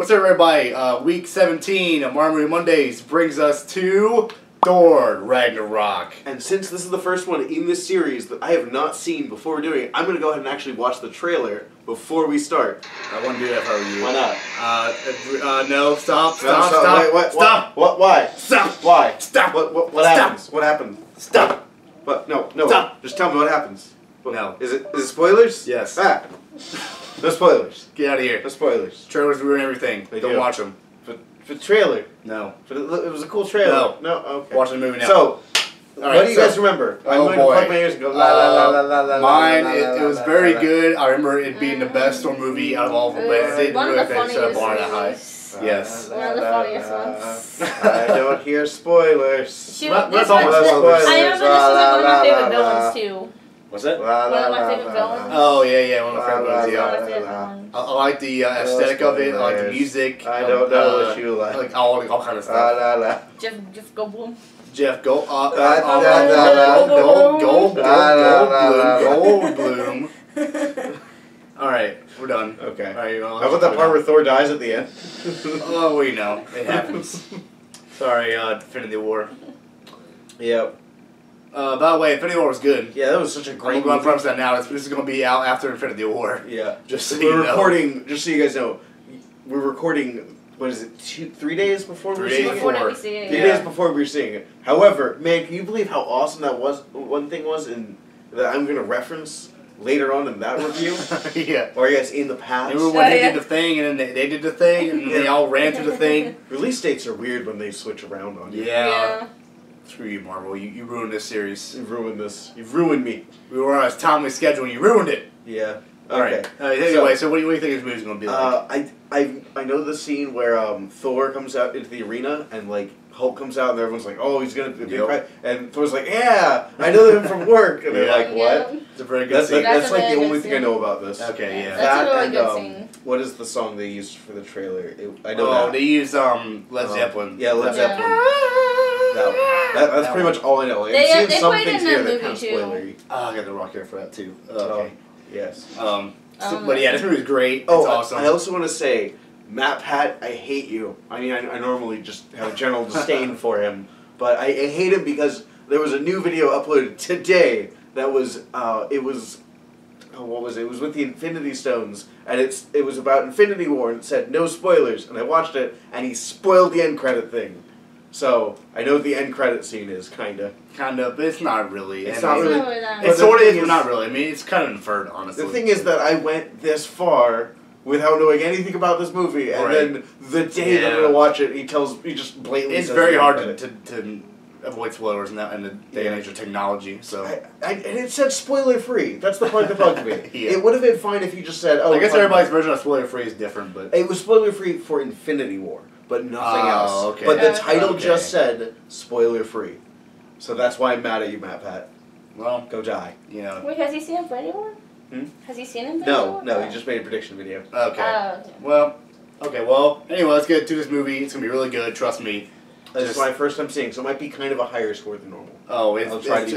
What's up, everybody? Week 17 of Marvel Mondays brings us to Thor Ragnarok. And since this is the first one in this series that I have not seen before we're doing it, I'm going to go ahead and actually watch the trailer before we start. I wouldn't do that if I were you. Why not? No, stop. Wait, what? Stop. What? Why? Stop. Why? Stop. What happens? What happened? Stop. What? No. Stop. Just tell me what happens. No. Is it spoilers? Yes. Ah. No spoilers. Get out of here. No spoilers. Trailers ruin everything. Don't watch them. For trailer. No. It was a cool trailer. No. Okay. Watch the movie now. So, what do you guys remember? I'm going to plug my ears and go la la la la la la. Mine, it was very good. I remember it being the best Thor movie out of all of them, but it didn't One of really the set a bar that high. funniest. Yes. One of the funniest ones. I don't hear spoilers. Shoot, That's this all one- the spoilers. I remember this was like one of my favorite villains too. What's that? One of my favorite villains. Oh, yeah, one of my favorite One ones, of yeah. my favorite ones. I like the aesthetic of it, I like the music. I don't know what you like. Like all kind of stuff. Jeff Goldblum. Jeff Goldblum. Alright, we're done. Okay. Alright, How about that part where Thor dies at the end? Oh, we know. It happens. Sorry, Infinity War. Yep. By the way, Infinity War was good. Yeah, that was such a great I'm going to preface that now. This is going to be out after Infinity War. Yeah. Just so we're you know. recording, just so you guys know, we're recording, what is it, 3 days before we're seeing it? 3 3 days before we're seeing it. However, man, can you believe how awesome that was? One thing was, and that I'm going to reference later on in that review. Yeah. Or I guess in the past. Remember when they did the thing, and then they did the thing, and they all ran through the thing? Release dates are weird when they switch around on you. Yeah. Screw you, Marvel. You ruined this series. You've ruined this. You've ruined me. We were on a timely schedule, and you ruined it. Yeah. Alright. Anyway, so what do you think this movie's going to be like? I know the scene where Thor comes out into the arena, and like Hulk comes out, and everyone's like, "Oh, he's gonna be a and Thor's like, "Yeah, I know him from work," and they're like, "What?" It's a very good scene. That's like the only thing I know about this. Okay, yeah. That's a really good scene. What is the song they used for the trailer? I know Oh, that. they used Led Zeppelin. Yeah, Led Zeppelin. That's pretty much all I know. Like, They I'm seeing some played things in here that that kind of movie, too. spoilery. Oh, I got the rock here for that too. Okay. Yes. But yeah, this movie's great. Oh, it's awesome. I also want to say, Matt Pat, I hate you. I mean, I normally just have a general disdain for him, but I hate him because there was a new video uploaded today that was, what was it? It was with the Infinity Stones, and it was about Infinity War, and it said no spoilers, and I watched it, and he spoiled the end credit thing. So, I know what the end credit scene is, kinda. Kinda, but it's not really. It's not really. It sort of is, but not really. I mean, it's kind of inferred, honestly. The thing is that I went this far without knowing anything about this movie, and then the day that I'm gonna watch it, he just blatantly it's says very the hard end to avoid spoilers in the day and age of technology, so... and it said spoiler-free. That's the part that bugged me. Yeah. It would have been fine if you just said, oh... I guess everybody's version of spoiler-free is different, but... It was spoiler-free for Infinity War, but nothing else. Okay. But the title just said spoiler-free. So that's why I'm mad at you, Matt Pat. Well... Go die. You know... Wait, has he seen Infinity War? Has he seen Infinity War? No, he just made a prediction video. Okay. Well, anyway, let's get to this movie. It's going to be really good, trust me. This is my first time seeing, so it might be kind of a higher score than normal. Oh, it's going to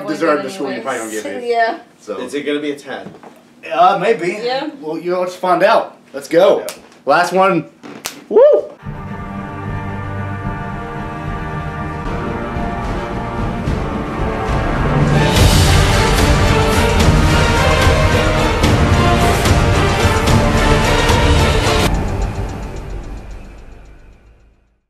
deserve the score you probably don't give it. Yeah. So. Is it going to be a 10? Maybe. Yeah. Well, let's find out. Let's go. Yeah. Last one. Woo!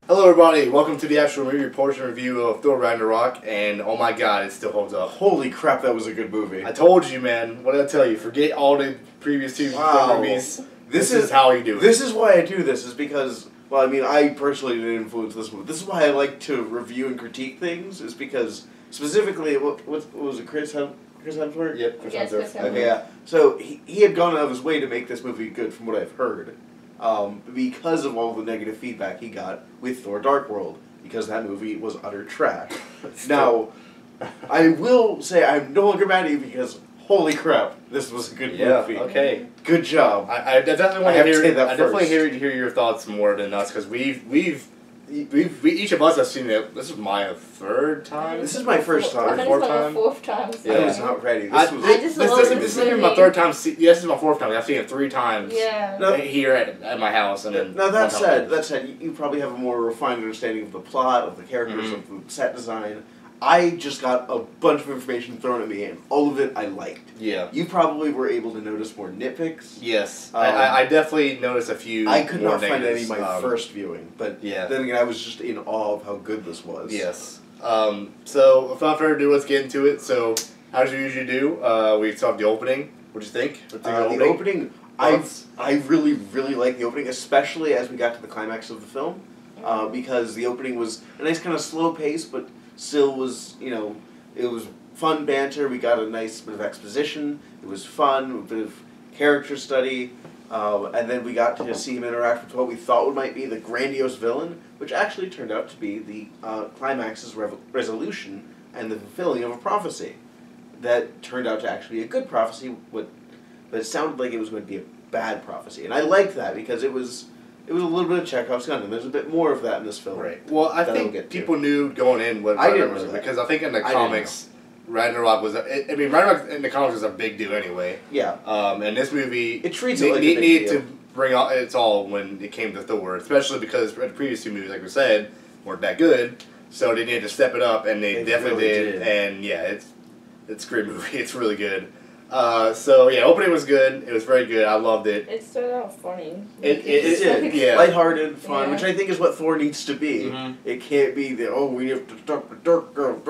Hello everybody, welcome to the actual movie portion review of Thor Ragnarok, and oh my god, it still holds up. Holy crap, that was a good movie. I told you, man. What did I tell you? Forget all the previous two movies. This is how you do it. This is why I do this, is because, well, I mean, I personally didn't influence this movie. This is why I like to review and critique things, is because, specifically, what was it, Chris Hemsworth? Yep, Chris Hemsworth. Okay, yeah. So, he had gone out of his way to make this movie good, from what I've heard. Because of all the negative feedback he got with Thor Dark World, because that movie was utter trash. Now, I will say I'm no longer mad at you because holy crap, this was a good movie. Okay. Good job. I definitely want I to hear. say that I definitely first. hear your thoughts more than us because we've each of us have seen it. This is my third time. This is my first time. Fourth time. Fourth time. So. I was not ready. This is my third time. Yes, this is my fourth time. I've seen it 3 times. Yeah. Here at my house, and then. Now that said, you probably have a more refined understanding of the plot, of the characters, of the set design. I just got a bunch of information thrown at me, and all of it I liked. Yeah. You probably were able to notice more nitpicks. Yes. I definitely noticed a few. I could not find negatives. any in my first viewing, but then again, I was just in awe of how good this was. Yes. So, without further ado, let's get into it. So, as we usually do, we start with the opening. What do you think? The opening, I really, really like the opening, especially as we got to the climax of the film, because the opening was a nice kind of slow pace, but still was, it was fun banter. We got a nice bit of exposition. It was fun, a bit of character study, and then we got to see him interact with what we thought might be the grandiose villain, which actually turned out to be the climax's resolution and the fulfilling of a prophecy. That turned out to actually be a good prophecy, but it sounded like it was going to be a bad prophecy. And I liked that because it was a little bit of Chekhov's gun, and there's a bit more of that in this film. Right. Well, I think people knew going in what Ragnarok was, because I think in the comics, Ragnarok was. Ragnarok in the comics was a big deal anyway. Yeah. And this movie, it treats it like a big deal. to bring out its all when it came to Thor, especially because the previous 2 movies, like we said, weren't that good. So they needed to step it up, and they definitely really did. And yeah, it's a great movie. It's really good. Opening was good. It was very good. I loved it. It started out funny. It did. Yeah. Lighthearted, fun, which I think is what Thor needs to be. Mm-hmm. It can't be we have to talk the dark girl.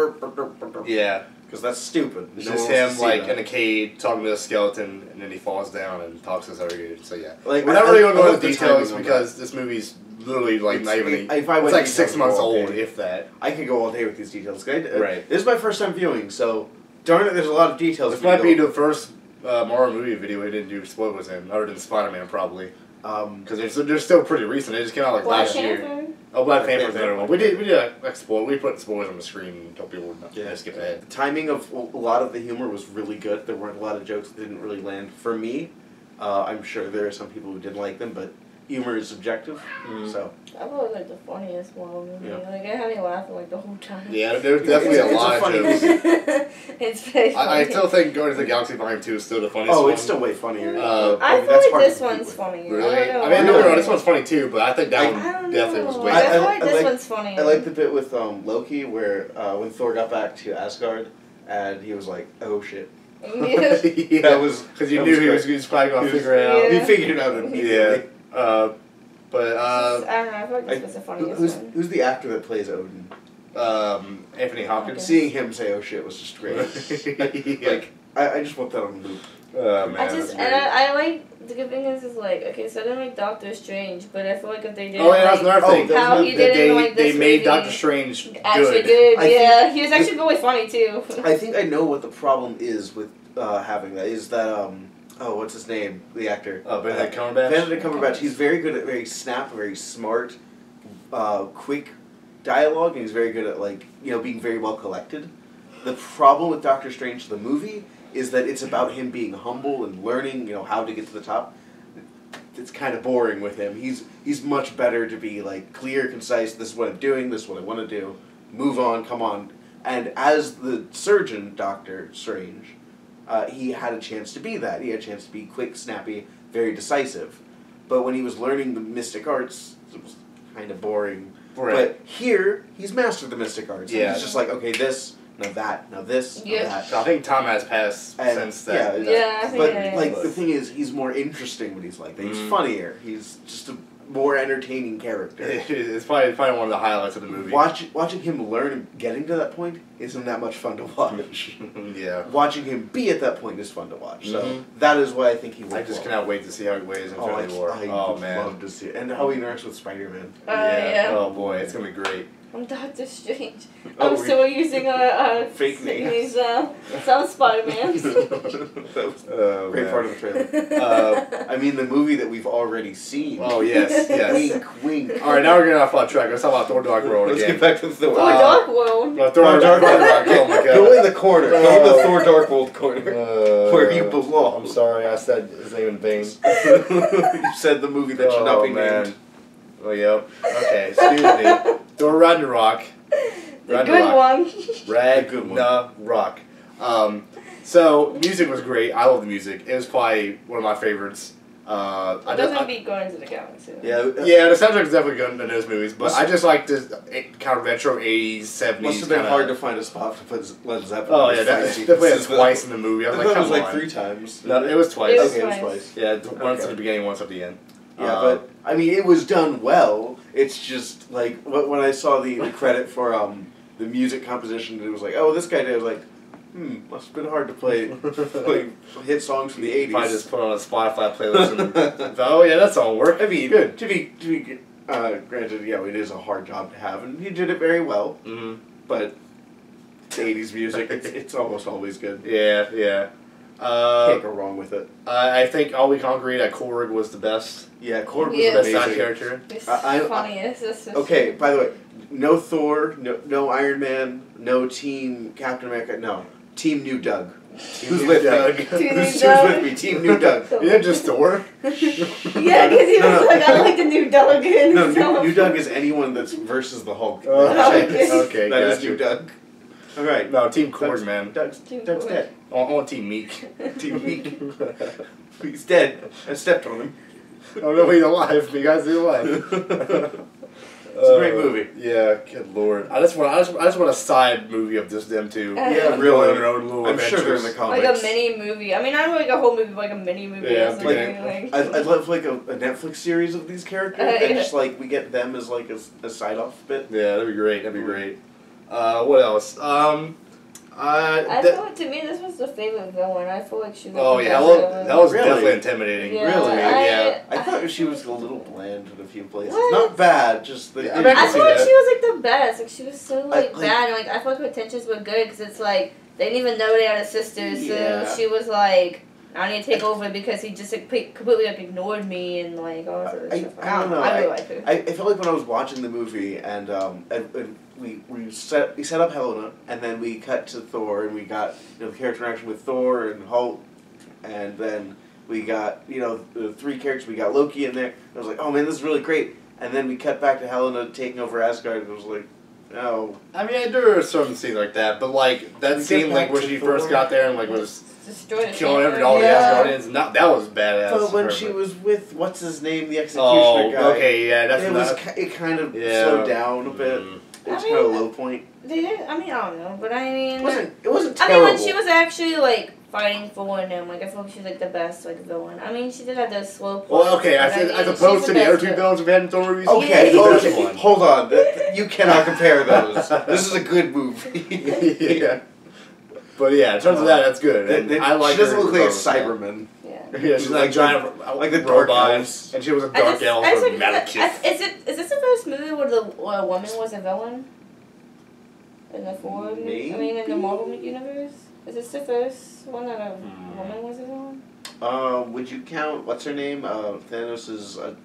Yeah. Because that's stupid. It's just him, in a cave, talking to a skeleton, and then he falls down and talks to us every day. So yeah. We're not really going to go into details because this movie's literally not even. It's like 6 months old, if that. I could go all day with these details. Right. This is my first time viewing, so. Darn it, there's a lot of details. This might be the first Marvel movie video we didn't do spoilers in, other than Spider-Man, probably. Because they're still pretty recent. They just came out last year. Oh, Black Panther's another one. We did we put spoilers on the screen and told people to skip ahead. The timing of a lot of the humor was really good. There weren't a lot of jokes that didn't really land for me. I'm sure there are some people who didn't like them, but humor is subjective, so. I thought it was the funniest Marvel movie. Yeah. It had me laughing the whole time. Yeah, there's definitely a lot of jokes. It's very funny. I still think Guardians of the Galaxy Volume 2 is still the funniest one. It's still way funnier. I feel like this one's funnier. Really? No, this one's funny too, but I think that one definitely was way better. I feel like this one's funny. I like the bit with Loki where when Thor got back to Asgard and he was like, oh shit. Yeah. That was because you knew he was probably going to figure it out. He figured it out immediately. Yeah. I don't know, I feel like this was the funniest one. Who's the actor that plays Odin? Anthony Hopkins. Seeing him say "oh shit" was just great. I just want that on loop. Man, I like the good thing is okay, so I didn't like Doctor Strange, but I feel like if they did that's another thing. How he didn't like this they made movie Doctor Strange actually good. Yeah, he was actually really funny too. I think I know what the problem is with having that. Is that what's his name? The actor. Benedict Cumberbatch. Benedict Cumberbatch. He's very good at very smart, quick dialogue, and he's very good at being very well collected. The problem with Doctor Strange the movie is that it's about him being humble and learning, how to get to the top. It's kind of boring with him. He's much better to be clear, concise. This is what I'm doing. This is what I want to do. Move on. Come on. And as the surgeon, Doctor Strange. He had a chance to be that. He had a chance to be quick, snappy, very decisive. But when he was learning the mystic arts, it was kind of boring. Right. But here, he's mastered the mystic arts. Yeah. He's just okay, this, now that, now this, now that. So I think time has passed since that. Yeah, but the thing is, he's more interesting when he's like that. He's funnier. He's just a more entertaining character. It's probably one of the highlights of the movie. Watching him learn and getting to that point isn't that much fun to watch. Yeah. Watching him be at that point is fun to watch. So that is why I think he will. I just cannot wait to see how he weighs in Infinity War. I would love to see it. And how he interacts with Spider-Man. Yeah. Oh boy, it's gonna be great. I'm Doctor Strange. I'm still using a fake names. Some Spider-Man. That was great part of the trailer. I mean, the movie that we've already seen. Oh yes. Wink, wink. All right, now we're getting off on track. Let's talk about Thor Dark World again. Let's get back to Thor. Thor Dark World. Thor Dark World. Oh my god. Go in the corner. Go in the Thor Dark World corner, where you belong. I'm sorry, I said his name in vain. You said the movie that should not be named. Oh, yep. Okay, excuse me. Thor Ragnarok. The good one. Ragnarok. So, music was great. I love the music. It was probably one of my favorites. It doesn't beat Guardians of the Galaxy. Yeah, the soundtrack is definitely good in those movies, but I just like this kind of retro 80s, 70s. Must have been hard to find a spot to put Led Zeppelin. Oh, yeah, they played it twice in the movie. I was like, it come was like on. 3 times. No, it was twice. It was twice. Yeah, once at the beginning, once at the end. Yeah, but, I mean, it was done well. It's just, like, when I saw the credit for the music composition, it was like, oh, this guy did, I was like, must have been hard to play hit songs from the 80s. If I just put on a Spotify playlist and oh yeah, that song worked. I mean, good. To be granted, yeah, it is a hard job to have, and he did it very well. Mm-hmm. But the 80s music, it's almost always good. Yeah, yeah. Can't go wrong with it. I think all we can agree that Korg was the best. Yeah, Korg was Yeah. amazing. Best side character. It's I- funniest. Okay, by the way, no Thor, no Iron Man, no Team Captain America, no. Team New Doug. Who's with Doug? me? Team New Who's Doug. with me? Team New Doug. You didn't just Thor? Yeah, because he was like, I like the new Doug. No, New Doug is anyone that's versus the Hulk. Okay, That is gotcha. New Doug. All right. No, Team Korg, man. Doug's Korg. dead. I want Team Meek. Team Meek. He's dead. I stepped on him. I don't know if he's alive, but you guys are alive. It's a great movie. Yeah, good lord. I just want a side movie of just them two. Yeah, Going really. on their own little I'm sure they're in the adventures. comics. Like a mini movie. I mean, not like a whole movie, but like a mini movie Yeah, or something. like- I'd love like a Netflix series of these characters, and just like we get them as like a side off bit. Yeah, that'd be great. That'd be great. What else? I thought, to me, this was the favorite villain. I feel like she was Oh the yeah, best well, villain. that was Really? definitely intimidating. Yeah, Really? Yeah. I thought she was a little bland in a few places. What? Not bad, just the. Yeah, I mean, I see feel like that. she was like the best. Like she was so like like- bad, and like I feel like her intentions were good because it's like they didn't even know they had a sister, so Yeah. she was like, I need to take over because he just like, completely like ignored me and like all this other I stuff. don't know. I really like her. I felt like when I was watching the movie and we set up Helena and then we cut to Thor and we got the character interaction with Thor and Hulk and then we got the 3 characters. We got Loki in there. I was like, oh man, this is really great. And then we cut back to Helena taking over Asgard and it was like, oh. I mean, there were some scenes like that, but like that We scene, get like back where to she Thor. first got there and like was Destroyed killing all the Asgardians, that was badass. But when for she her. was with what's his name, the executioner Oh, guy. okay, yeah, that's it not. it kind of Yeah. slowed down a bit. It was I mean, kind of a low point. They did. I mean, I don't know, but I mean, It wasn't I terrible. mean, when she was actually like fighting for him, like I feel like she's like the best like villain. I mean, she did have those slow points. Well, okay, but as mean, opposed she's to the best other two vi- villains we've had in Thor movies. Okay, Yeah. That's okay, one. hold on. You cannot compare those. This is a good movie. Yeah. But yeah, in terms of that, that's good. And I like she doesn't her look like a regardless of that. Cyberman. Yeah. Yeah, she's like giant, like the Dark robots, Elves. and she was a I dark just- elf I just or like Malekith. is this the first movie where the woman was a villain? In the Thor, I mean, in the Marvel universe, is this the first one that a woman was a villain? Would you count what's her name? Thanos'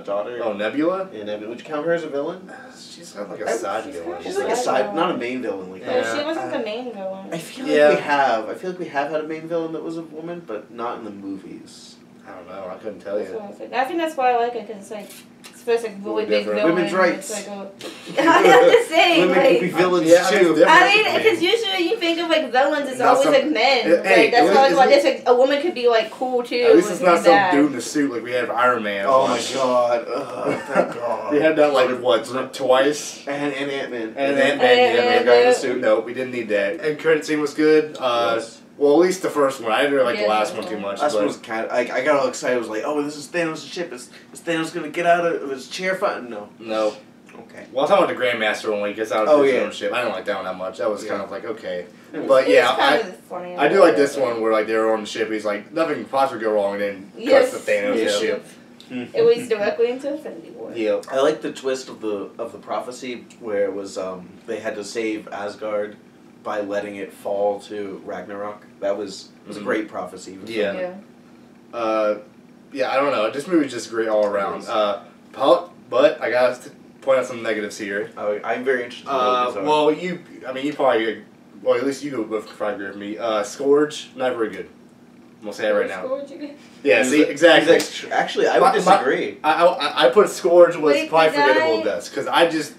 daughter. Oh, Nebula? Yeah, Nebula. Would you count her as a villain? She's kind of like a side she's villain. She's like a side, not a main villain like No, that. Yeah. she wasn't the main villain. I feel Yeah. like we have. I feel like we have had a main villain that was a woman, but not in the movies. I don't know. I couldn't tell That's you. what I think. I think that's why I like it because it's like it's first like really big different. villain. Women's and rights. It's like I'm just saying, Women can be like. villains Yeah, I mean, too. it's different. I mean, because usually you think of like villains, it's Not always some- like men. Hey, Like that's at why least- like, this, like, a woman could be like cool too. At least it's and not be some bad. dude in a suit like we have Iron Man. Oh my god! Thank God. They had that like what twice. And Ant-Man. And then And the guy in the then- suit. No, we didn't need that. And credit scene was good. Yes. Well, at least the first one. I didn't really like the Yeah, last the one too much. Last but one was kind of. I got all excited. I was like, "Oh, this is Thanos' ship. Is Thanos gonna get out of his chair fighting?" No. no. Okay. Well, I'm talking about the Grandmaster when he gets out of Oh, his yeah. own ship. I didn't like that one that much. That was kind of like okay. It But It's yeah, kind of funny. I do like this one where like they're on the ship. He's like nothing can possibly go wrong, and then Yes. cuts the Thanos' Yeah. ship. It leads directly into Infinity War. Yeah. I like the twist of the prophecy where it was they had to save Asgard by letting it fall to Ragnarok. That was a great prophecy. Yeah. Yeah, I don't know. This movie's just great all around. But I gotta point out some negatives here. I'm very interested. In what those are. Well, you probably, well, at least you would probably agree with me. Scourge, not very good. I'm gonna say it right now. Yeah, see, exactly. Actually, I would disagree. I put Scourge was probably forgettable deaths because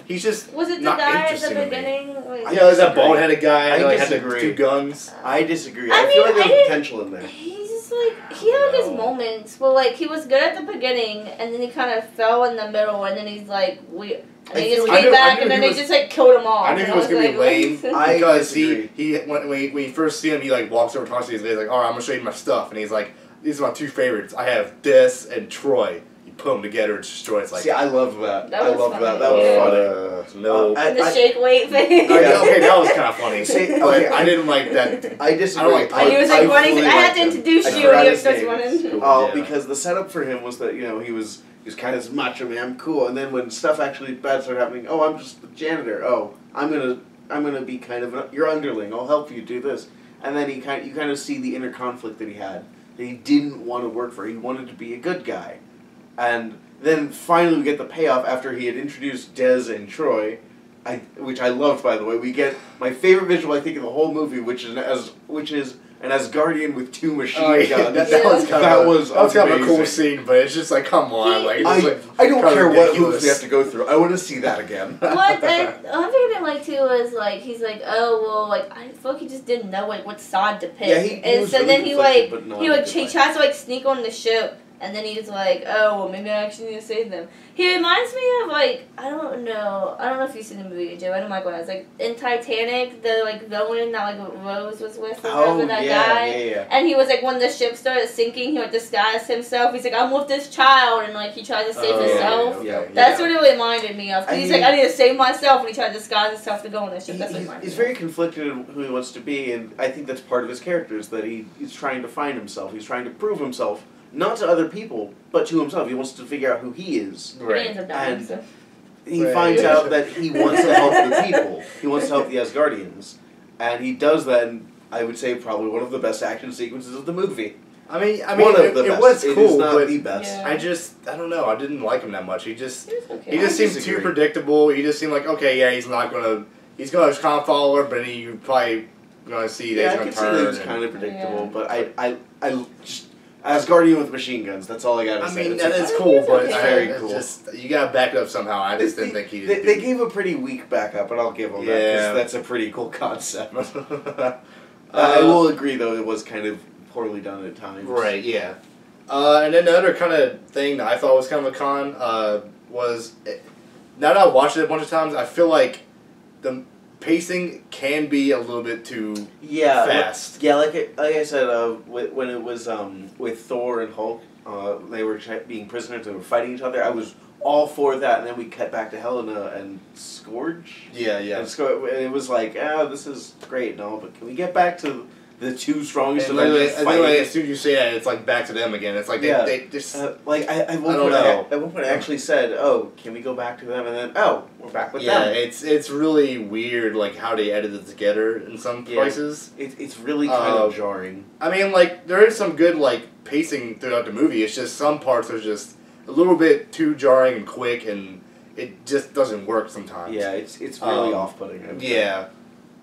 he's just was it the not guy at interesting the to me. beginning? Yeah, there's that bald-headed guy and like, had the 2 guns. I disagree. I feel like there's potential in there. He's just like, he had his moments, but like he was good at the beginning, and then he kind of fell in the middle, and then he's like weird. And he just came back, and then they just like killed him off. I knew he was gonna be lame because when you first see him, he like walks over, talks to his face, like, all right, I'm gonna show you my stuff, and he's like, these are my 2 favorites. I have Des and Troy. You put them together, it's destroyed. It's like, see, I love that. I love that. That was funny. No. And the shake weight thing. Okay, that was kind of funny. See, okay, I didn't like that. I disagree. I don't like. And he was like running. I had to introduce you, and he starts running. Oh, because the setup for him was that he was kind of this macho man, I'm cool, and then when stuff actually bad started happening, oh, I'm just the janitor. Oh, I'm gonna be kind of your underling. I'll help you do this, and then you kind of see the inner conflict that he had. That he didn't want to work for. He wanted to be a good guy, and then finally we get the payoff after he had introduced Des and Troy, which I loved, by the way. We get my favorite visual I think in the whole movie, which is an Asgardian with 2 machine guns. That was kind of a cool scene, but it's just like, come on, I don't care what hoops we have to go through. I want to see that again. One thing I didn't like too was like he's like, oh well, like I feel like he just didn't know like what side to pick. Yeah, he was so really then he tries to like sneak on the ship. And then he's like, oh, well, maybe I actually need to save them. He reminds me of, like, I don't know if you've seen the movie, Joe. I don't know my it's like, in Titanic, the, like, villain that, like, Rose was with, or that guy. Yeah. And he was, like, when the ship started sinking, he, like, disguised himself. He's like, I'm with this child, and, like, he tried to save himself. That's what it reminded me of. He's like, I need to save myself, and he tried to disguise himself to go on the ship. That's what reminded me. He's very conflicted in who he wants to be, and I think that's part of his character, is that he's trying to find himself. He's trying to prove himself. Not to other people, but to himself. He wants to figure out who he is. Right. He ends up dying, so. He finds out that he wants to help the people. He wants to help the Asgardians. And he does that in, I would say, probably one of the best action sequences of the movie. I mean, it was cool, it is not but the best. Yeah. I don't know, I didn't like him that much. He just okay. seemed too predictable. He just seemed like, okay, yeah, he's gonna just kind of follow her, but you're probably gonna see that he's gonna turn. I could see that he's kind of predictable, but I just... Asgardian with machine guns. That's all I gotta say. I mean, that is cool, but it's very cool. You gotta back it up somehow. I just didn't think he did. They gave a pretty weak backup, but I'll give them that because that's a pretty cool concept. I will agree, though, it was kind of poorly done at times. Right. Yeah. And then the other kind of thing that I thought was kind of a con was now that I've watched it a bunch of times, I feel like the pacing can be a little bit too fast. Like I said, when it was with Thor and Hulk, they were being prisoners and were fighting each other. I was all for that, and then we cut back to Helena and Scourge. Yeah. And it was like, this is great and all, but can we get back to the 2 strongest Avengers fighting? As soon as you say that, it's like back to them again. It's like they just... at one point I actually said, oh, can we go back to them? And then, oh, we're back with them. Yeah, it's really weird like how they edited it together in some places. It's really kind of jarring. I mean, like, there is some good like pacing throughout the movie. It's just some parts are just a little bit too jarring and quick, and it just doesn't work sometimes. Yeah, it's really off-putting. Yeah.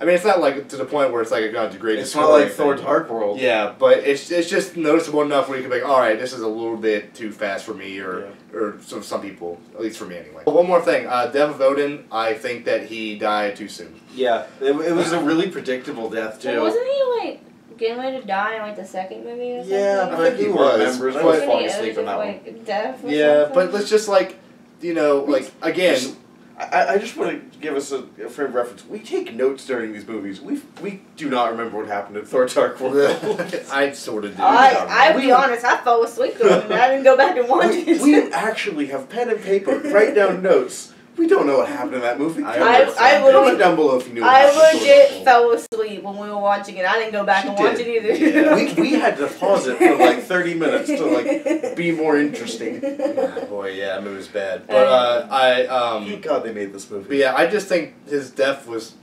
I mean, it's not like to the point where it's like a great. It's not like Thor Dark World. Yeah, but it's just noticeable enough where you can be like, all right, this is a little bit too fast for me, or some people, at least for me anyway. One more thing, Death of Odin. I think that he died too soon. Yeah, it was a really predictable death too. Well, wasn't he like getting ready to die in like the second movie or something? Yeah, but he remembers. I was falling asleep on that one. Death or something? But let's just like, like again. I just want to give us a frame of reference. We take notes during these movies. We do not remember what happened in Thor Dark World. I sort of do. I'll be honest, I fell asleep during it. I didn't go back and watch it. We actually have pen and paper, write down notes. We don't know what happened in that movie. Comment down below if you knew. I legit fell asleep when we were watching it. I didn't go back and watch it either. Yeah. we had to pause it for like 30 minutes to like be more interesting. Boy, yeah, that movie was bad. But thank God they made this movie. But yeah, I just think his death was.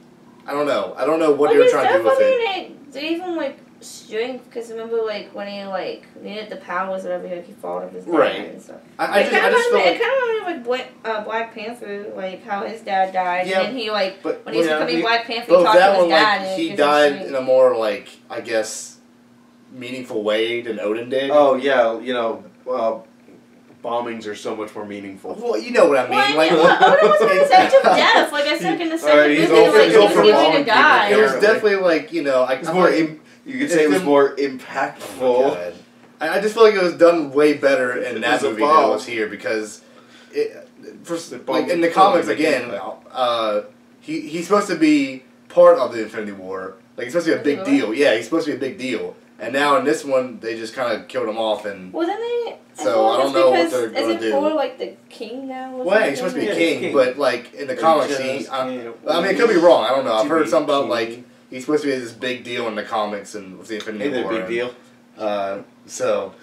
I don't know what they were trying to do with it. Did even like strength? Because remember, like when he like needed the powers, or whatever, like he fought of his dad and stuff. I just feel it kind of reminded me of like Black Panther, like how his dad died, and then he like when he was becoming Black Panther, he talked to his dad. He died in a more like I guess meaningful way than Odin did. Oh yeah, you know, bombings are so much more meaningful. Well, you know what I mean. Well, Like, Odin was on the edge of death. Like I said in the second movie, he's like all he was for going bombing to die. it was apparently. definitely like, you know, It's more. You could say it was more impactful. Oh, God. I just feel like it was done way better in that movie than it was here because, like in the comics again, he's supposed to be part of the Infinity War. Like he's supposed to be a big deal. Yeah, he's supposed to be a big deal. And now in this one, they just kind of killed him off and. Well, then they. So I don't know what they're going to do. Isn't Thor like the king now? Well, yeah, he's supposed to be king, but like in the comics, I mean, it could be wrong. I don't know. I've heard something about like he's supposed to be this big deal in the comics and with the Infinity War. Big deal. So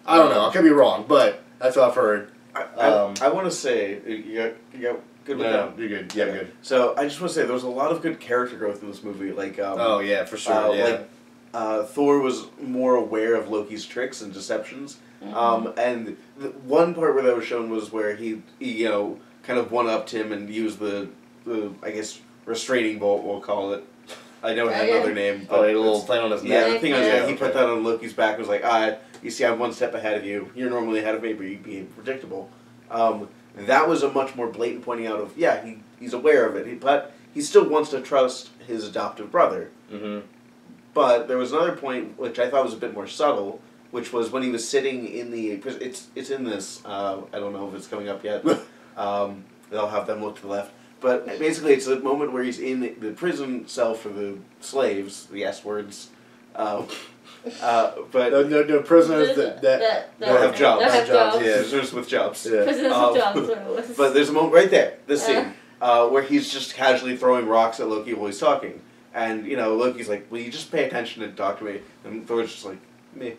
I don't know. I could be wrong, but that's what I've heard. I want to say you got good with that. You're good. Yeah, good. So I just want to say there was a lot of good character growth in this movie. Like oh yeah, for sure. Yeah. Like Thor was more aware of Loki's tricks and deceptions. And the one part where that was shown was where he you know kind of one-upped him and used the I guess restraining bolt, we'll call it. I know it had another name. But a little thing on his neck. Yeah, the thing on his neck. He put that on Loki's back and was like, you see, I'm one step ahead of you. You're normally ahead of me, but you behave predictable. That was a much more blatant pointing out of, he's aware of it, but he still wants to trust his adoptive brother. Mm-hmm. But there was another point, which I thought was a bit more subtle, which was when he was sitting in the... It's in this, I don't know if it's coming up yet. They'll have them look to the left. But basically, it's a moment where he's in the prison cell for the slaves, the S words. But no prisoners that have jobs. That have jobs. Yeah, prisoners with jobs. Yeah. Prisoners with jobs. Is what it was. But there's a moment right there, this scene, where he's just casually throwing rocks at Loki while he's talking, and you know Loki's like, "Will you just pay attention and talk to me?" And Thor's just like, "Meh."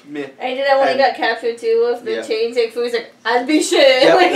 Meh. I did that when he got captured too with the chain take food. He's like, I'd be shit. Yep. Like,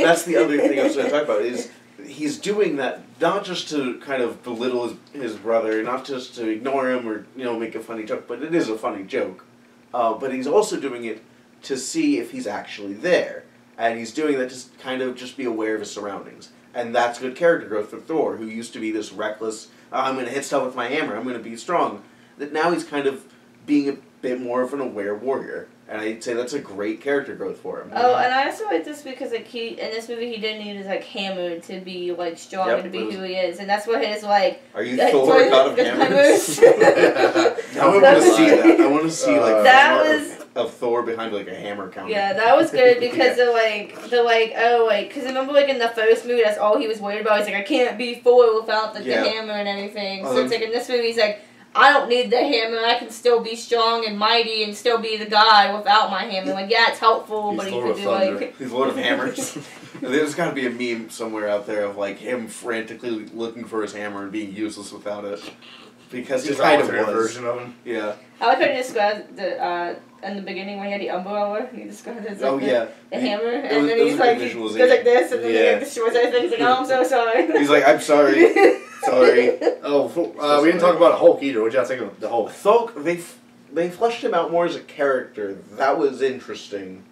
that's the other thing I was going to talk about is he's doing that not just to kind of belittle his brother, not just to ignore him or make a funny joke, but it is a funny joke. But he's also doing it to see if he's actually there, and he's doing that to kind of just be aware of his surroundings. And that's good character growth for Thor, who used to be this reckless, I'm going to hit stuff with my hammer, I'm going to be strong. That now he's kind of being a bit more of an aware warrior, and I'd say that's a great character growth for him. Oh, and I also like this because like in this movie he didn't need his like hammer to be like strong and to be who he is, and that's what his like. Are you Thor God of Hammers? Now I want to see that. I want to see like that was of Thor behind like a hammer counter. Yeah, that was good because because remember like in the first movie that's all he was worried about. He's like, I can't be Thor without like the hammer and everything. So it's like in this movie he's like, I don't need the hammer. I can still be strong and mighty and still be the guy without my hammer. Like, yeah, it's helpful, but you could do like... He's Lord of Hammers. There's got to be a meme somewhere out there of like him frantically looking for his hammer and being useless without it, because he kind of was. Version of him. Yeah. I like how he described in the beginning when he had the umbrella. He described it as like the hammer, and then he's like he goes like this, and then he like destroys everything. He's like, oh, I'm so sorry. He's like, I'm sorry. Sorry. We didn't talk about Hulk either. What y'all think of the Hulk? Hulk, they fleshed him out more as a character. That was interesting.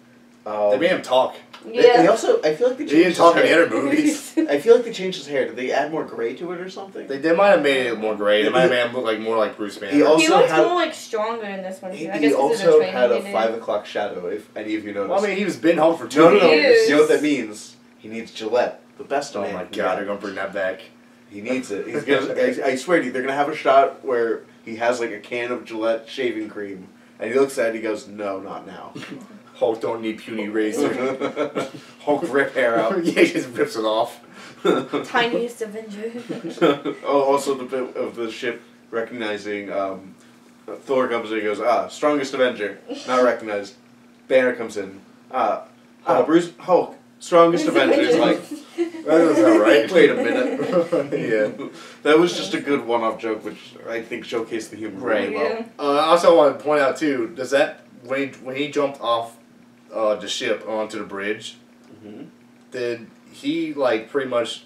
They made him talk. Yeah. They also, I feel like they changed he didn't talk in the other movies. I feel like they changed his hair. Did they add more gray to it or something? They might have made it more gray. They might have made him look more like Bruce Banner. He looks more like stronger in this one too. I guess he also had a he 5 o'clock shadow. If any of you noticed. Well, I mean, he was been home for 2 years. You know what that means? He needs Gillette, the best man. Oh my God, they're gonna bring that back. He needs it. He's gonna. I swear to you, they're gonna have a shot where he has like a can of Gillette shaving cream, and he looks at it and he goes, "No, not now." Hulk don't need puny razor. Hulk rip hair out. Yeah, he just rips it off. Tiniest Avenger. Also, the bit of the ship recognizing Thor comes in and goes, strongest Avenger, not recognized. Banner comes in, Bruce Hulk, strongest Avenger. Is like, that doesn't sound right. Wait a minute. Yeah, that was just a good one-off joke, which I think showcased the humor really well. I also want to point out too, does that when he jumped off the ship onto the bridge, did he like pretty much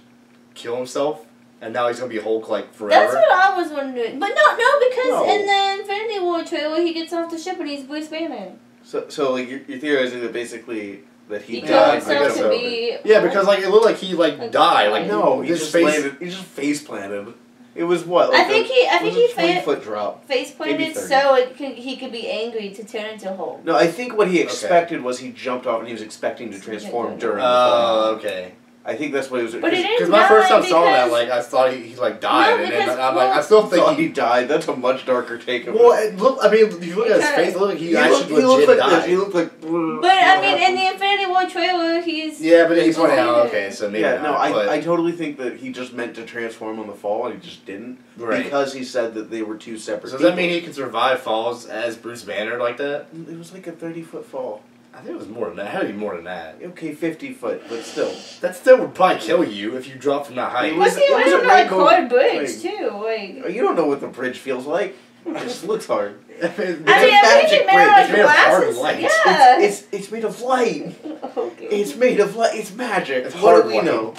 kill himself? And now he's gonna be Hulk like forever. That's what I was wondering, but no, because in the Infinity War trailer he gets off the ship and he's Bruce Banner. So like you're theorizing that basically that he died. Because like it looked like he like died. Like no, he just landed. He just face planted. It was what? I think he 20-foot drop. Face planted so he could be angry to turn into Hulk. No, I think what he expected was he jumped off and he was expecting to transform during the fall. Oh, okay. I think that's what it was. But it didn't Because my first time die saw that, because- like, I thought he like died, No, and then because- I'm like, I still think he died. That's a much darker take of it. Well, I mean, if you look at his face, it looked like he actually looked legit like died. this. He looked like. But I mean, in the Infinity War trailer, he's Yeah, but he's funny now. Okay, so maybe Yeah, not. no, but, I totally think that he just meant to transform on the fall and he just didn't. Right. Because he said that they were two separate So does that mean he can survive falls as Bruce Banner like that? It was like a 30-foot fall. I think it was more than that. It had to be more than that. Okay, 50-foot, but still. That still would probably kill you if you dropped from that height. It What's was- he it was a on like rainbow hard bridge thing. too? Like You don't know what the bridge feels like. It just looks hard. I mean, I mean, magic everything made out It's of made of hard glasses. light. Yeah. It's made of light. Okay. It's made of light. It's magic. It's What hard do we light. know?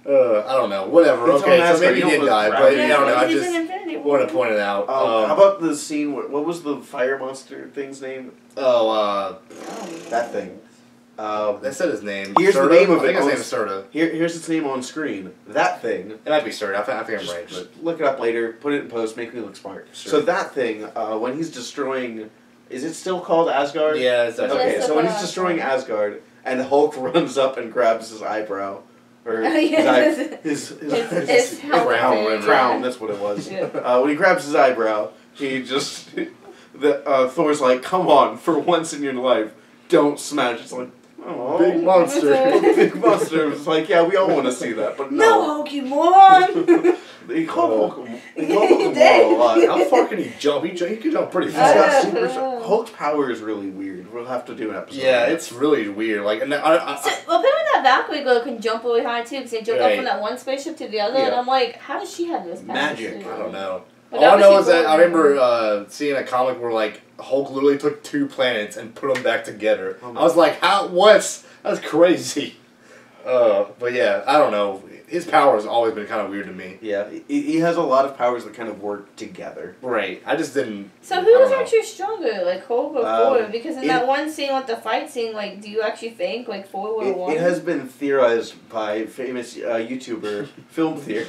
I don't know. Whatever. It's Okay, on so Asgard. maybe You he don't did know die, the but crap. I don't know. I He's just in Infinity War. want to point it out. How about the scene where, what was the fire monster thing's name? That thing. They said his name. Here's the Serta? name of I think it. his name is Serta. Here's its name on screen. That thing. It might be Serta. I think I'm right. Just But look it up later. Put it in post. Make me look smart. Sure. So that thing, when he's destroying, is it still called Asgard? yeah, it's Yeah, Okay, it's so when still he's destroying Asgard, and Hulk runs up and grabs his eyebrow, or Oh, yeah. his helmet crown, thing, crown. yeah. That's what it was. Yeah. When he grabs his eyebrow, he just Thor's like, "Come on, for once in your life, don't smash." It's like, oh, big monster. big monster. It's like, yeah, we all want to see that, but No, no. Hulk, you moron! They call Hulk He a did. lot. How far can he jump? He can jump pretty He's far. got super. Hulk's power is really weird. We'll have to do an episode. Yeah, on that. it's really weird. Like, and So, well, apparently that Valkyrie girl can jump really high too, because they jump up Right. from that one spaceship to the other, and Yeah. I'm like, how does she have this power? Magic. too? I don't know. But All I know is obviously that I Thor- remember seeing a comic where like Hulk literally took 2 planets and put them back together. Oh I was like, how? What? That's crazy. But yeah, I don't know. His power has always been kind of weird to me. Yeah, he has a lot of powers that kind of work together. Right. I just didn't. So I who don't was know. actually stronger, like Hulk or Thor? Because in that it- one scene with the fight scene, like, do you actually think like Thor would have won? It has been theorized by famous YouTuber Film Theory,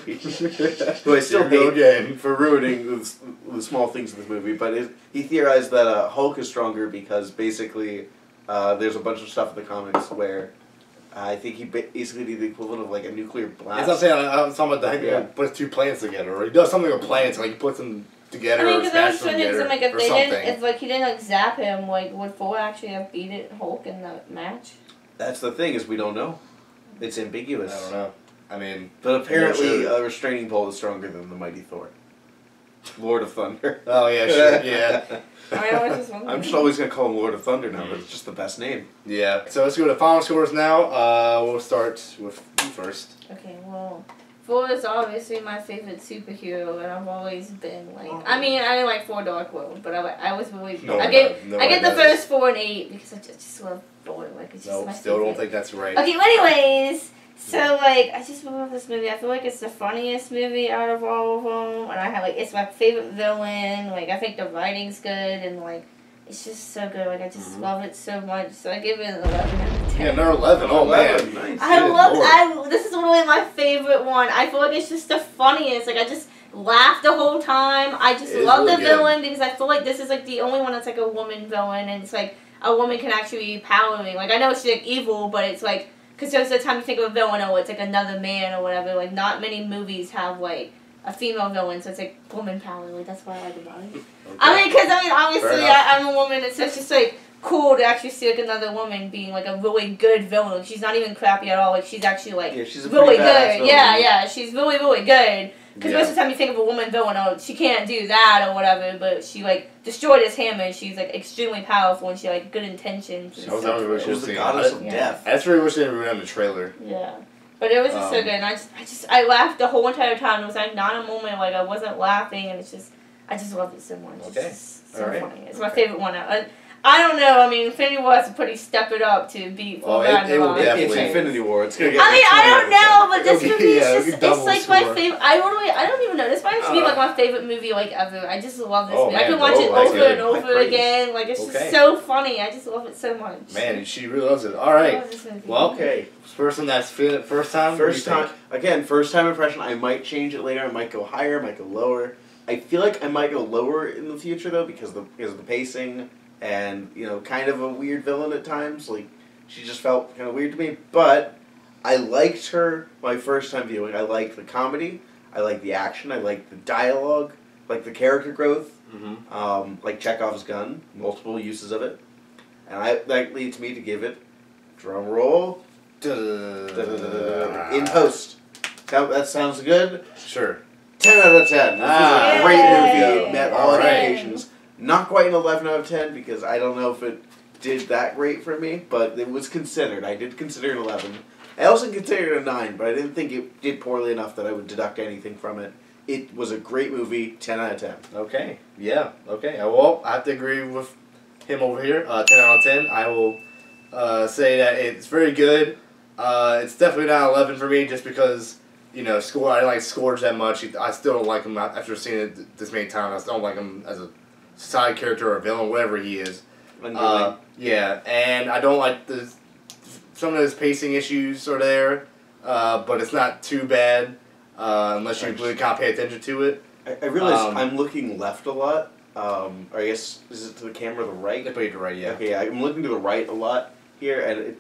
who I still Here we go hate again. for ruining the small things in this movie. But he theorized that Hulk is stronger because basically there's a bunch of stuff in the comics where I think he basically did the equivalent of like a nuclear blast. That's what I'm saying. I was talking about the Yeah. he puts 2 planets together, or he does something with planets, like he puts them together I mean, or because I smashes was them thinking, together like, if or they something. didn't, if like he didn't like zap him, like would Thor actually have beaten Hulk in the match? That's the thing, is we don't know. It's ambiguous. I don't know. I mean, But apparently Yeah, sure. a restraining pole is stronger than the mighty Thor. Lord of Thunder. oh yeah, sure, yeah. I was just wondering. I'm just always going to call him Lord of Thunder now, but it's just the best name. Yeah, so let's go to final scores now. We'll start with you first. Okay, well, Thor is obviously my favorite superhero, and I've always been like. I mean, I didn't like Thor Dark World, but I was really. No I one get does. No I one get the does. first 4 and 8 because I just love Thor. Like it's just No, my still favorite. don't think that's right. Okay, well, anyways, so like I just love this movie. I feel like it's the funniest movie out of all of them, and I have like it's my favorite villain. Like I think the writing's good, and like it's just so good. Like I just love it so much. So I give it an 11 out of 10. Yeah, number 11. Oh, man. Nice. I Good love. Lord. This is literally my favorite one. I feel like it's just the funniest. Like I just laughed the whole time. I just It is love really the good. villain because I feel like this is like the only one that's like a woman villain, and it's like a woman can actually be powering. Like I know she's like evil, but it's like because most of the time you think of a villain, oh, it's like another man or whatever. Like not many movies have like a female villain, so it's like woman power. Like that's what I like about it. Okay. I mean, because obviously Fair enough. I'm a woman, and so it's just like cool to actually see like another woman being like a really good villain. Like, she's not even crappy at all. Like she's actually like Yeah, she's a really pretty badass good. villain. Yeah, she's really good. Because Yeah. most of the time you think of a woman villain, oh, she can't do that or whatever, but she like destroyed his hammer. And she's like extremely powerful and she like good intentions. And I was stuff. only She was the seeing goddess it. of Yeah. death. I just really wish they didn't ruin the trailer. Yeah. But it was just so good, and I laughed the whole entire time. It was like not a moment like I wasn't laughing, and I just love it so much. Okay. It's just so All right. funny. It's my favorite one. I don't know. I mean, Infinity War has to pretty step it up to beat Thor Ragnarok. It will definitely. It's Infinity War. It's gonna get. I mean, I don't know, but this movie is just, it's like my score. favorite. I don't even know. This might be like my favorite movie like ever. I just love this movie. I man, can watch it that's over good. and over again. Like, it's just so funny. I just love it so much. Man, she really loves it. All right. Well, okay. Person that's feeling it first time. First time. Again, first time impression. I might change it later. I might go higher. I might go lower. I feel like I might go lower in the future though because of the pacing and kind of a weird villain at times. Like she just felt kind of weird to me. But I liked her my first time viewing. I liked the comedy. I liked the action. I liked the dialogue. Like the character growth. Like Chekhov's gun. Multiple uses of it. And that leads me to give it, drum roll, in post. That sounds good? Sure. 10 out of 10. This was a great movie. Met all expectations. Not quite an 11 out of 10 because I don't know if it did that great for me, but it was considered. I did consider an 11. I also considered it a 9, but I didn't think it did poorly enough that I would deduct anything from it. It was a great movie. 10 out of 10. Okay. Yeah. Okay. Well, I have to agree with him over here. 10 out of 10. I will say that it's very good. It's definitely not 11 for me just because, I didn't like Scourge that much. I still don't like him after seeing it this many times. I still don't like him as a side character or a villain, whatever he is. Yeah, and I don't like some of his pacing issues are there, but it's not too bad unless you really kind of pay attention to it. I realize I'm looking left a lot. Or I guess, is it to the camera to the right? I put you to the right, yeah. Okay, I'm looking to the right a lot here, and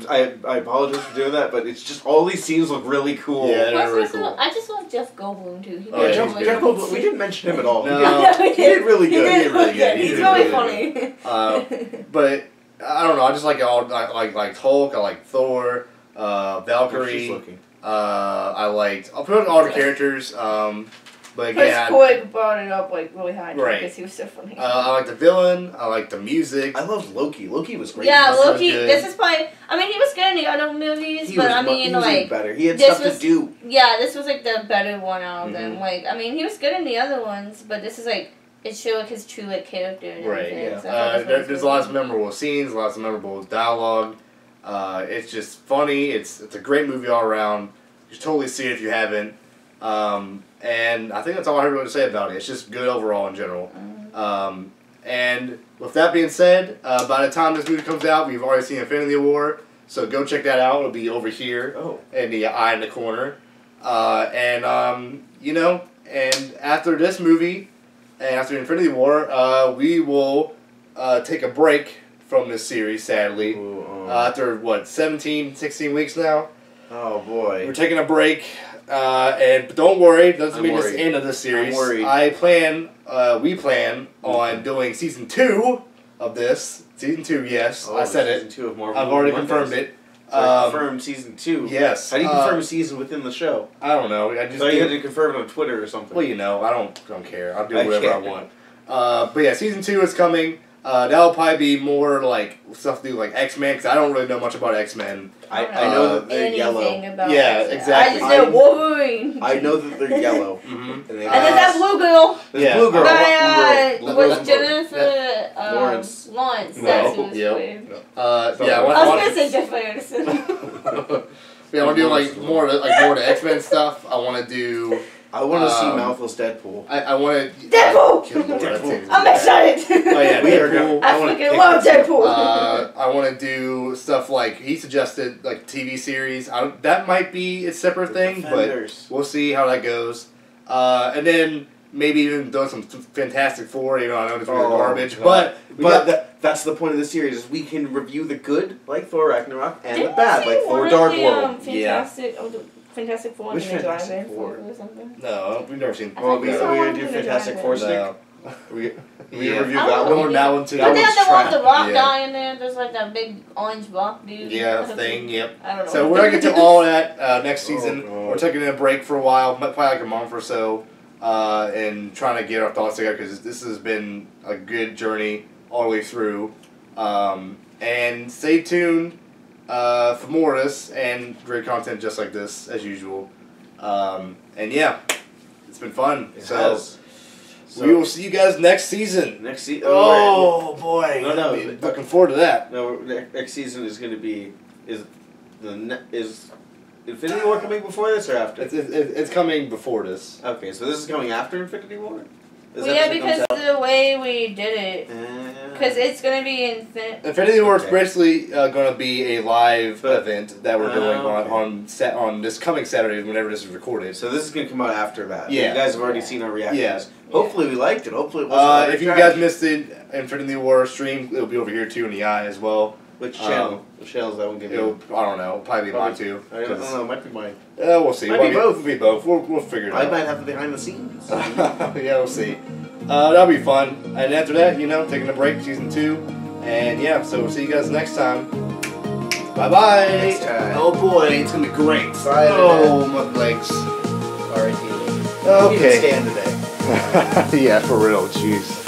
I apologize for doing that, but it's just all these scenes look really cool. Yeah, they're really cool. I just love Jeff Goldblum too. Jeff Goldblum. We didn't mention him at all. No. He did really good. He did really good. He's really funny. But I don't know. I just like all. I like Hulk. I like Thor. Valkyrie. I'll put all the characters. But again, Chris brought it up really high because he was so funny. I like the villain. I like the music. I loved Loki. Loki was great. Yeah, Loki. This is probably. I mean, he was good in the other movies, he was better. He had stuff to do. Yeah, this was like the better one out of them. Like, I mean, he was good in the other ones, but this is like it showed like his true character and everything. Yeah. So there's lots of memorable scenes, lots of memorable dialogue. It's just funny. It's a great movie all around. You should totally see it if you haven't. And I think that's all I have to say about it. It's just good overall in general. And with that being said, by the time this movie comes out, we've already seen Infinity War. So go check that out. It'll be over here in the eye in the corner. And after this movie, and after Infinity War, we will take a break from this series, sadly. After, 17, 16 weeks now? Oh, boy. We're taking a break. But don't worry, it doesn't mean it's the end of the series. We plan on doing season 2 of this. Season 2, yes. I said it. Season 2 of Marvel. I've already confirmed it. Confirmed season 2? Yes. How do you confirm a season within the show? I don't know. I you had to confirm it on Twitter or something. Well, I don't care. I'll do whatever I want. But yeah, season 2 is coming. That'll probably be more like stuff to do like X-Men, because I don't really know much about X-Men. I know that they're yellow. Yeah, exactly. I just know Wolverine. I know that they're yellow. And there's that blue girl. There's blue girl. Was Jennifer Lawrence. That's who was playing. I was going to say Jeff Anderson. Yeah, I want to do like more of the X-Men stuff. I want to do. I want to see Mouthless Deadpool. I want to. Deadpool! I'm excited! Oh yeah, Deadpool. I fucking love Deadpool! I want to do stuff like he suggested, like TV series. That might be a separate thing, but we'll see how that goes. And then maybe even do some Fantastic Four. I know it's really garbage, but that's the point of the series. Is we can review the good, like Thor Ragnarok, and the bad, like Thor Dark World. Fantastic Four. Which Fantastic Four? Or something? No, we've never seen. Well, we're gonna do Fantastic Four stick. We review that one. That one too. But they have the one with the rock guy in there. There's like that big orange rock dude. Yeah, thing. Yep. I don't know. So we're gonna get to all of that next season. We're taking a break for a while, probably like a month or so, and trying to get our thoughts together because this has been a good journey all the way through. And stay tuned for more of this and great content just like this as usual. And yeah, it's been fun. So, we will see you guys next season. Next season. Oh boy! No. Looking forward to that. No, next season is going to be is Infinity War coming before this or after? It's coming before this. Okay, so this is coming after Infinity War. Well, yeah, because the way we did it, because it's gonna be Infinity War is basically going to be a live event that we're doing on this coming Saturday whenever this is recorded. So this is going to come out after that. Yeah. You guys have already seen our reactions. Yeah. Hopefully we liked it. Hopefully it wasn't if you guys missed the Infinity War stream, it'll be over here too in the eye as well. Which channel? Which channel is that one going to be? I don't know. Probably mine too. I don't know. It might be mine. We'll see. Might be both. We'll be both. We'll figure it out. I might have the behind the scenes. Yeah, we'll see. That'll be fun. And after that, taking a break, season 2. And yeah, so we'll see you guys next time. Bye-bye. Next time. Oh boy, it's going to be great. Bye. Oh, my legs. Alright, Okay. stand today. Yeah, for real. Jeez.